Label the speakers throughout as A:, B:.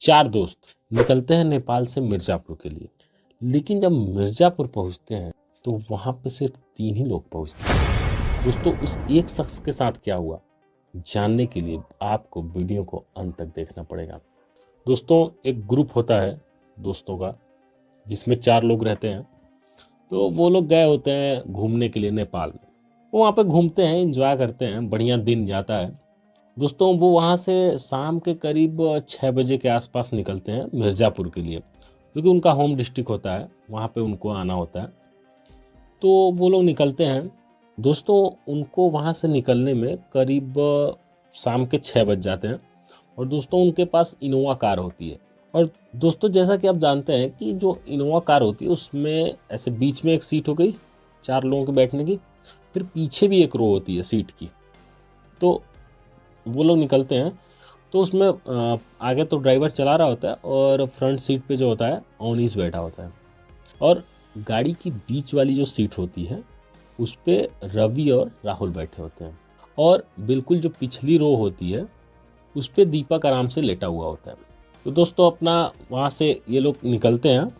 A: चार दोस्त निकलते हैं नेपाल से मिर्ज़ापुर के लिए। लेकिन जब मिर्ज़ापुर पहुंचते हैं तो वहां पे सिर्फ 3 ही लोग पहुंचते हैं। दोस्तों उस एक शख्स के साथ क्या हुआ जानने के लिए आपको वीडियो को अंत तक देखना पड़ेगा। दोस्तों एक ग्रुप होता है दोस्तों का जिसमें 4 लोग रहते हैं। तो वो लोग गए होते हैं घूमने के लिए नेपाल में। वो वहाँ पे घूमते हैं, एंजॉय करते हैं, बढ़िया दिन जाता है। दोस्तों वो वहाँ से शाम के करीब 6 बजे के आसपास निकलते हैं मिर्ज़ापुर के लिए, क्योंकि उनका होम डिस्ट्रिक्ट होता है, वहाँ पे उनको आना होता है। तो वो लोग निकलते हैं। दोस्तों उनको वहाँ से निकलने में करीब शाम के 6 बज जाते हैं। और दोस्तों उनके पास इनोवा कार होती है। और दोस्तों जैसा कि आप जानते हैं कि जो इनोवा कार होती है उसमें ऐसे बीच में एक सीट हो गई 4 लोगों के बैठने की, फिर पीछे भी एक रो होती है सीट की। तो वो लोग निकलते हैं तो उसमें आगे तो ड्राइवर चला रहा होता है और फ्रंट सीट पे जो होता है ओनीस बैठा होता है। और गाड़ी की बीच वाली जो सीट होती है उस पे रवि और राहुल बैठे होते हैं। और बिल्कुल जो पिछली रो होती है उस पे दीपक आराम से लेटा हुआ होता है। तो दोस्तों अपना वहाँ से ये लोग निकलते हैं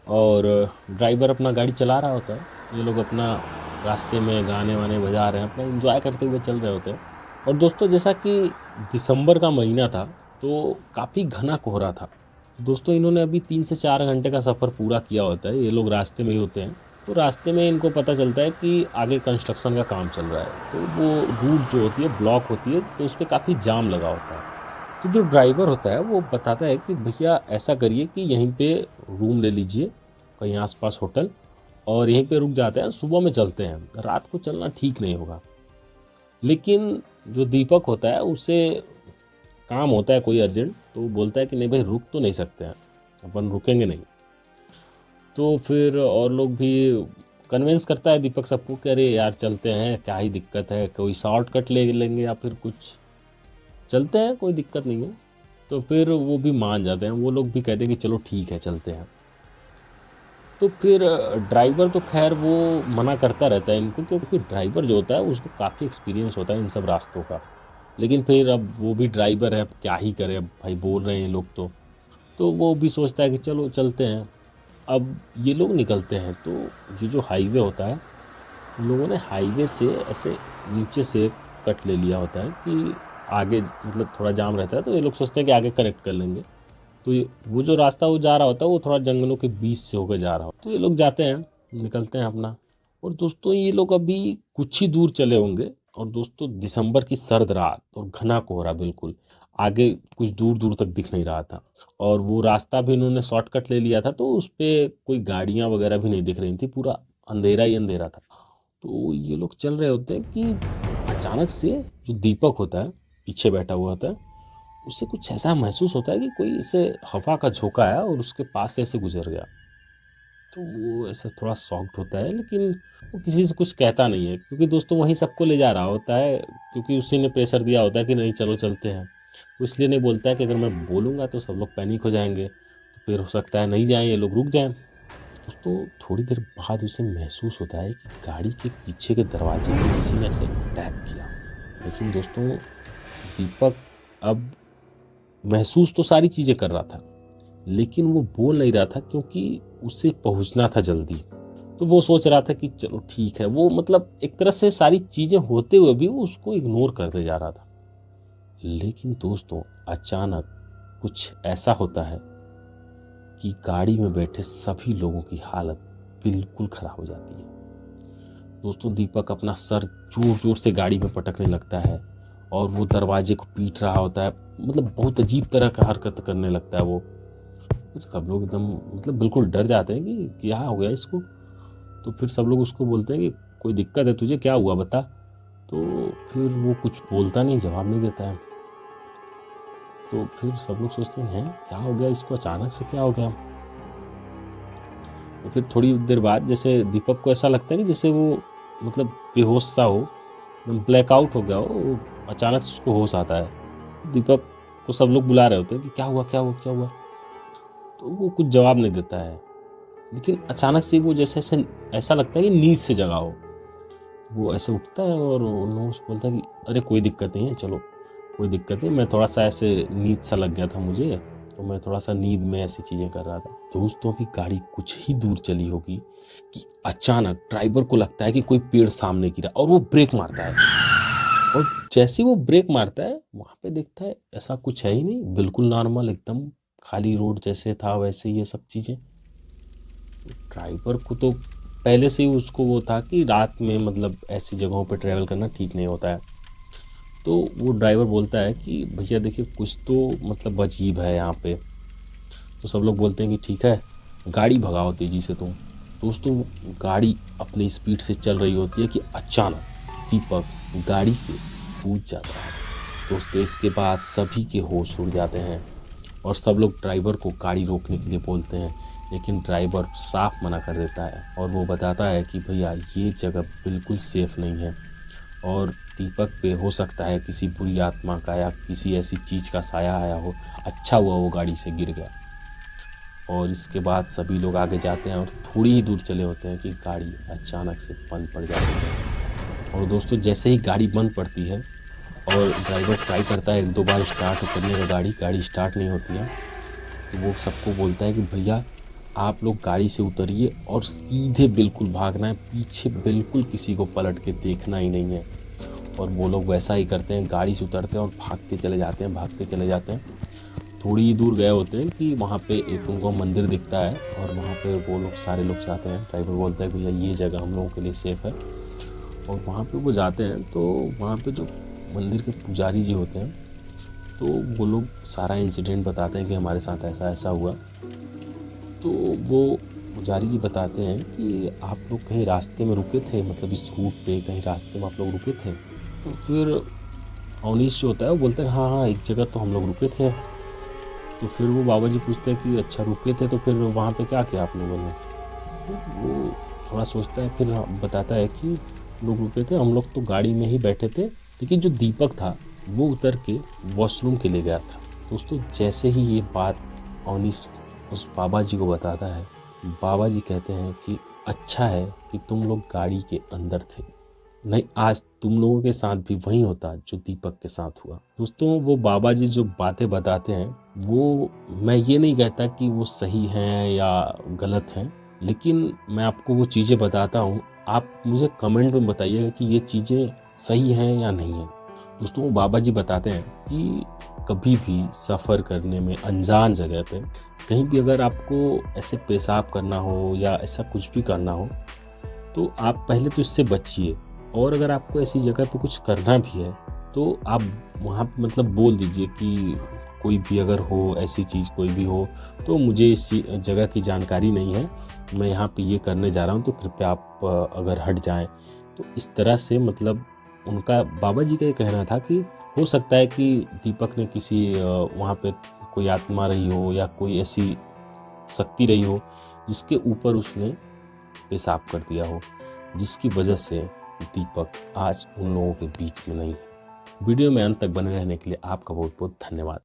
A: और ड्राइवर अपना गाड़ी चला रहा होता है। ये लोग अपना रास्ते में गाने वाने बजा रहे हैं, अपना एंजॉय करते हुए चल रहे होते हैं। और दोस्तों जैसा कि दिसंबर का महीना था तो काफ़ी घना कोहरा था। दोस्तों इन्होंने अभी 3 से 4 घंटे का सफ़र पूरा किया होता है। ये लोग रास्ते में ही होते हैं। तो रास्ते में इनको पता चलता है कि आगे कंस्ट्रक्शन का काम चल रहा है। तो वो रूट जो होती है ब्लॉक होती है, तो उस पर काफ़ी जाम लगा होता है। तो जो ड्राइवर होता है वो बताता है कि भैया ऐसा करिए कि यहीं पे रूम ले लीजिए कहीं आसपास होटल, और यहीं पे रुक जाते हैं, सुबह में चलते हैं, रात को चलना ठीक नहीं होगा। लेकिन जो दीपक होता है उसे काम होता है कोई अर्जेंट, तो वो बोलता है कि नहीं भाई रुक तो नहीं सकते हैं, अपन रुकेंगे नहीं। तो फिर और लोग भी कन्विंस करता है दीपक सबको कि अरे यार चलते हैं, क्या ही दिक्कत है, कोई शॉर्टकट ले लेंगे या फिर कुछ, चलते हैं कोई दिक्कत नहीं है। तो फिर वो भी मान जाते हैं, वो लोग भी कहते हैं कि चलो ठीक है चलते हैं। तो फिर ड्राइवर तो खैर वो मना करता रहता है इनको, क्योंकि ड्राइवर जो होता है उसको काफ़ी एक्सपीरियंस होता है इन सब रास्तों का। लेकिन फिर अब वो भी ड्राइवर है, अब क्या ही करे, अब भाई बोल रहे हैं लोग तो वो भी सोचता है कि चलो चलते हैं। अब ये लोग निकलते हैं तो ये जो हाईवे होता है, उन लोगों ने हाईवे से ऐसे नीचे से कट ले लिया होता है कि आगे मतलब थोड़ा जाम रहता है, तो ये लोग सोचते हैं कि आगे कनेक्ट कर लेंगे। तो वो जो रास्ता वो जा रहा होता है वो थोड़ा जंगलों के बीच से होकर जा रहा होता है। तो ये लोग जाते हैं, निकलते हैं अपना। और दोस्तों ये लोग अभी कुछ ही दूर चले होंगे और दोस्तों दिसंबर की सर्द रात और घना कोहरा, बिल्कुल आगे कुछ दूर दूर तक दिख नहीं रहा था। और वो रास्ता भी इन्होंने शॉर्टकट ले लिया था, तो उस पर कोई गाड़ियाँ वगैरह भी नहीं दिख रही थी, पूरा अंधेरा ही अंधेरा था। तो ये लोग चल रहे होते हैं कि अचानक से जो दीपक होता है पीछे बैठा हुआ होता है, उससे कुछ ऐसा महसूस होता है कि कोई ऐसे हवा का झोंका है और उसके पास से ऐसे गुजर गया। तो वो ऐसे थोड़ा शॉक्ड होता है, लेकिन वो किसी से कुछ कहता नहीं है, क्योंकि दोस्तों वहीं सबको ले जा रहा होता है, क्योंकि उसी ने प्रेशर दिया होता है कि नहीं चलो चलते हैं। वो इसलिए नहीं बोलता है कि अगर मैं बोलूँगा तो सब लोग पैनिक हो जाएंगे, तो फिर हो सकता है नहीं जाएं, ये लोग रुक जाएं। दोस्तों थोड़ी देर बाद उसे महसूस होता है कि गाड़ी के पीछे के दरवाजे में किसी ने ऐसे टैप किया। लेकिन दोस्तों दीपक अब महसूस तो सारी चीज़ें कर रहा था, लेकिन वो बोल नहीं रहा था क्योंकि उसे पहुंचना था जल्दी। तो वो सोच रहा था कि चलो ठीक है, वो मतलब एक तरह से सारी चीज़ें होते हुए भी वो उसको इग्नोर करते जा रहा था। लेकिन दोस्तों अचानक कुछ ऐसा होता है कि गाड़ी में बैठे सभी लोगों की हालत बिल्कुल ख़राब हो जाती है। दोस्तों दीपक अपना सर जोर जोर से गाड़ी में पटकने लगता है और वो दरवाजे को पीट रहा होता है, मतलब बहुत अजीब तरह का हरकत करने लगता है वो। फिर सब लोग एकदम मतलब बिल्कुल डर जाते हैं कि क्या हो गया इसको। तो फिर सब लोग उसको बोलते हैं कि कोई दिक्कत है तुझे, क्या हुआ बता। तो फिर वो कुछ बोलता नहीं, जवाब नहीं देता है। तो फिर सब लोग सोचते हैं क्या हो गया इसको, अचानक से क्या हो गया। तो फिर थोड़ी देर बाद जैसे दीपक को ऐसा लगता है कि जैसे वो मतलब बेहोश सा हो, ब्लैकआउट हो गया हो, अचानक से उसको होश आता है। दीपक को सब लोग बुला रहे होते हैं कि क्या हुआ क्या हुआ क्या हुआ। तो वो कुछ जवाब नहीं देता है, लेकिन अचानक से वो जैसे ऐसे ऐसा लगता है कि नींद से जगा हो। वो ऐसे उठता है और उन लोगों से बोलता है कि अरे कोई दिक्कत नहीं है, चलो कोई दिक्कत नहीं, मैं थोड़ा सा ऐसे नींद सा लग गया था मुझे, तो मैं थोड़ा सा नींद में ऐसी चीज़ें कर रहा था। दोस्तों अभी गाड़ी कुछ ही दूर चली होगी कि अचानक ड्राइवर को लगता है कि कोई पेड़ सामने गिरा और वो ब्रेक मारता है। और जैसे वो ब्रेक मारता है वहाँ पे देखता है ऐसा कुछ है ही नहीं, बिल्कुल नॉर्मल एकदम खाली रोड जैसे था वैसे ये सब चीज़ें। ड्राइवर को तो पहले से ही उसको वो था कि रात में मतलब ऐसी जगहों पे ट्रैवल करना ठीक नहीं होता है। तो वो ड्राइवर बोलता है कि भैया देखिए कुछ तो मतलब अजीब है यहाँ पे। तो सब लोग बोलते हैं कि ठीक है गाड़ी भगाओ तेज़ी से तुम। दोस्तों गाड़ी अपनी स्पीड से चल रही होती है कि अचानक दीपक गाड़ी से कूद जाता है। दोस्तों इसके बाद सभी के होश उड़ जाते हैं और सब लोग ड्राइवर को गाड़ी रोकने के लिए बोलते हैं, लेकिन ड्राइवर साफ मना कर देता है और वो बताता है कि भैया ये जगह बिल्कुल सेफ़ नहीं है और दीपक पे हो सकता है किसी बुरी आत्मा का या किसी ऐसी चीज़ का साया आया हो। अच्छा हुआ वो गाड़ी से गिर गया। और इसके बाद सभी लोग आगे जाते हैं और थोड़ी ही दूर चले होते हैं कि गाड़ी अचानक से बंद पड़ जाती है। और दोस्तों जैसे ही गाड़ी बंद पड़ती है और ड्राइवर ट्राई करता है 1-2 बार स्टार्ट करने का, गाड़ी स्टार्ट नहीं होती है, तो वो सबको बोलता है कि भैया आप लोग गाड़ी से उतरिए और सीधे बिल्कुल भागना है, पीछे बिल्कुल किसी को पलट के देखना ही नहीं है। और वो लोग वैसा ही करते हैं, गाड़ी से उतरते हैं और भागते चले जाते हैं। थोड़ी ही दूर गए होते हैं कि वहाँ पे एक उनको मंदिर दिखता है और वहाँ पे वो लोग सारे लोग जाते हैं। ड्राइवर बोलता है भैया ये जगह हम लोगों के लिए सेफ़ है। और वहाँ पे वो जाते हैं तो वहाँ पे जो मंदिर के पुजारी जी होते हैं तो वो लोग सारा इंसिडेंट बताते हैं कि हमारे साथ ऐसा ऐसा हुआ। तो वो पुजारी जी बताते हैं कि आप लोग कहीं रास्ते में रुके थे, मतलब इस रूट पे कहीं रास्ते में आप लोग रुके थे। तो फिर अवनीश जो होता है वो बोलता है हाँ एक जगह तो हम लोग रुके थे। तो फिर वो बाबा जी पूछते हैं कि अच्छा रुके थे तो फिर वहाँ पे क्या किया आप लोगों ने। वो थोड़ा सोचता है फिर बताता है कि लोग रुके थे, हम लोग तो गाड़ी में ही बैठे थे, लेकिन जो दीपक था वो उतर के वॉशरूम के लिए गया था। दोस्तों जैसे ही ये बात अवनीश उस बाबा जी को बताता है, बाबा जी कहते हैं कि अच्छा है कि तुम लोग गाड़ी के अंदर थे, नहीं आज तुम लोगों के साथ भी वही होता जो दीपक के साथ हुआ। दोस्तों वो बाबा जी जो बातें बताते हैं वो मैं ये नहीं कहता कि वो सही हैं या गलत हैं, लेकिन मैं आपको वो चीज़ें बताता हूँ, आप मुझे कमेंट में बताइएगा कि ये चीज़ें सही हैं या नहीं हैं। दोस्तों वो बाबा जी बताते हैं कि कभी भी सफ़र करने में अनजान जगह पे कहीं भी अगर आपको ऐसे पेशाब करना हो या ऐसा कुछ भी करना हो तो आप पहले तो इससे बचिए। और अगर आपको ऐसी जगह पे कुछ करना भी है तो आप वहाँ पे मतलब बोल दीजिए कि कोई भी अगर हो ऐसी चीज़ कोई भी हो तो मुझे इस जगह की जानकारी नहीं है, मैं यहाँ पे ये करने जा रहा हूँ तो कृपया आप अगर हट जाएं। तो इस तरह से मतलब उनका बाबा जी का ये कहना था कि हो सकता है कि दीपक ने किसी वहाँ पे कोई आत्मा रही हो या कोई ऐसी शक्ति रही हो जिसके ऊपर उसने पेशाब कर दिया हो, जिसकी वजह से दीपक आज उन लोगों के बीच में नहीं है। वीडियो में अंत तक बने रहने के लिए आपका बहुत बहुत धन्यवाद।